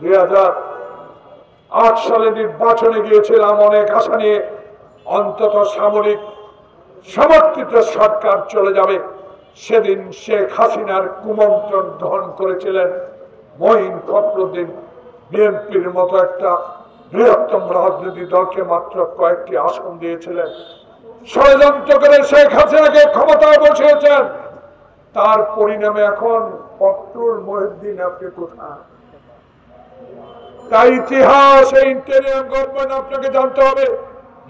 2008 সালে নির্বাচনে গিয়েছিলাম অনেক আশা নিয়ে, অন্তত সামরিক সমর্থিত সরকার চলে যাবে। সেদিন শেখ হাসিনার কুমন্ত্রণ গ্রহণ করেছিলেন মঈন ফখরুদ্দিন। বিএনপির মতো একটা বৃহত্তম রাজনৈতিক দলকে মাত্র কয়েকটি আসন দিয়েছিলেন। ষড়যন্ত্র করে শেখ হাসিনাকে ক্ষমতায় বসিয়েছেন। তার পরিণামে এখন ফখরুল মহিউদ্দিন আপনি কোথায়? তাই ইতিহাস, এই ইন্টেরিয়াম গভর্নমেন্ট আপনাকে জানতে হবে।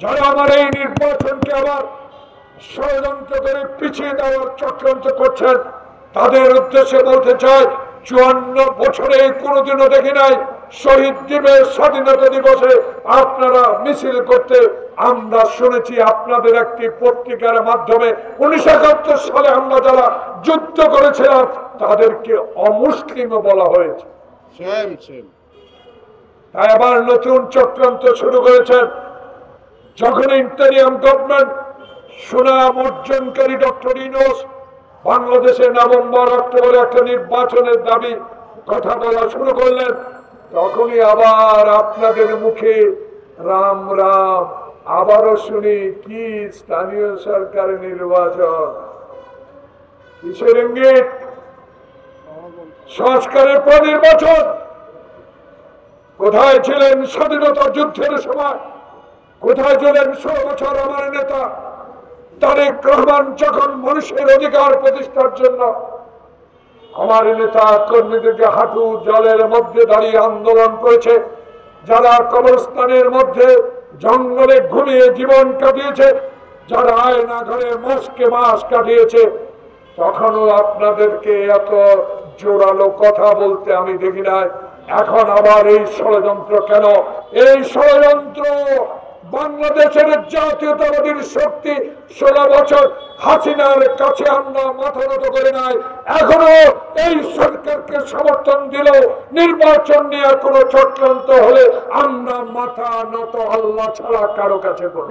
যারা আমার এই নির্বাচনকে আবার ষড়যন্ত্র করে পিছিয়ে দেওয়ার চক্রান্ত করছেন, তাদের উদ্দেশ্যে বলতে চাই, 54 বছরে কোনোদিনও দেখি নাই শহীদ দিবস, স্বাধীনতা দিবসে আপনারা মিছিল করতে। আমরা শুনেছি আপনাদের একটি পত্রিকার মাধ্যমে 1971 সালে আমরা যারা যুদ্ধ করেছিলাম তাদেরকে অমুসলিম বলা হয়েছে। তাই আবার নতুন চক্রান্ত শুরু করেছেন। যখন ইন্টারিয়াম গভর্নমেন্ট সুনাম অর্জনকারী ডক্টর ইউনূস বাংলাদেশে নভেম্বর অক্টোবরে একটা নির্বাচনের দাবি কথা বলা শুরু করলেন, তখনই আবার আপনাদের মুখে রাম রাম। আবারও শুনি কি স্থানীয় সরকারের নির্বাচন, কিসের ইঙ্গিত? সংস্কারের পর নির্বাচন। কোথায় ছিলেন স্বাধীনতা যুদ্ধের সময়? কোথায় ছিলেন 16 বছর আমার নেতা তারেক রহমান যখন মানুষের অধিকার প্রতিষ্ঠার জন্য আমার নেতা কর্মীদেরকে হাঁটু জলের মধ্যে দাঁড়িয়ে আন্দোলন করেছে, যারা কবরস্থানের মধ্যে জঙ্গলে ঘুমিয়ে জীবন কাটিয়েছে, যারা আয়না ঘরে মাসকে মাস কাটিয়েছে, তখনও আপনাদেরকে এত জোরালো কথা বলতে আমি দেখি নাই। এখন আবার এই ষড়যন্ত্র কেন? এই ষড়যন্ত্র বাংলাদেশের জাতীয়তাবাদীর শক্তি 16 বছর হাসিনার কাছে আমরা মাথা নত করে নাই। এখনো এই সরকারকে সমর্থন দিলেও নির্বাচন নিয়ে কোনো চক্রান্ত হলে আমরা মাথা নত আল্লাহ ছাড়া কারো কাছে করব।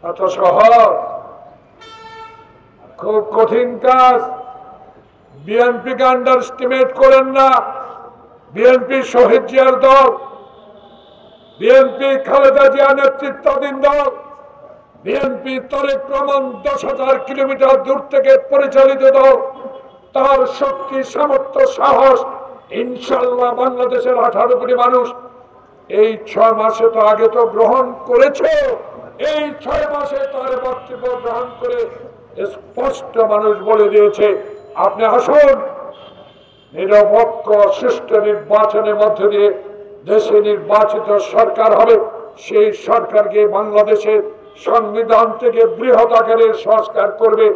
এত সহজ? খুব কঠিন কাজ। বিএনপিকে আন্ডারস্টিমেট করেন না। বিএনপি শহীদ জিয়ার দল, বিএনপি খালেদা জিয়া নেতৃত্বাধীন দল, বিএনপি তারেক রহমান 10,000 কিলোমিটার দূর থেকে পরিচালিত দল। তার শক্তি, সামর্থ্য, সাহস ইনশাল্লাহ বাংলাদেশের 18 কোটি মানুষ এই 6 মাসে তো আগে তো গ্রহণ করেছে। এই 6 মাসে তার বক্তব্য গ্রহণ করে স্পষ্ট মানুষ বলে দিয়েছে, আপনি আসুন, নিরপেক্ষ সুষ্ঠু নির্বাচনের মধ্য দিয়ে দেশে নির্বাচিত সরকার হবে। সেই সরকারকে বাংলাদেশের সংবিধান থেকে বৃহৎ আকারে সংস্কার করবে।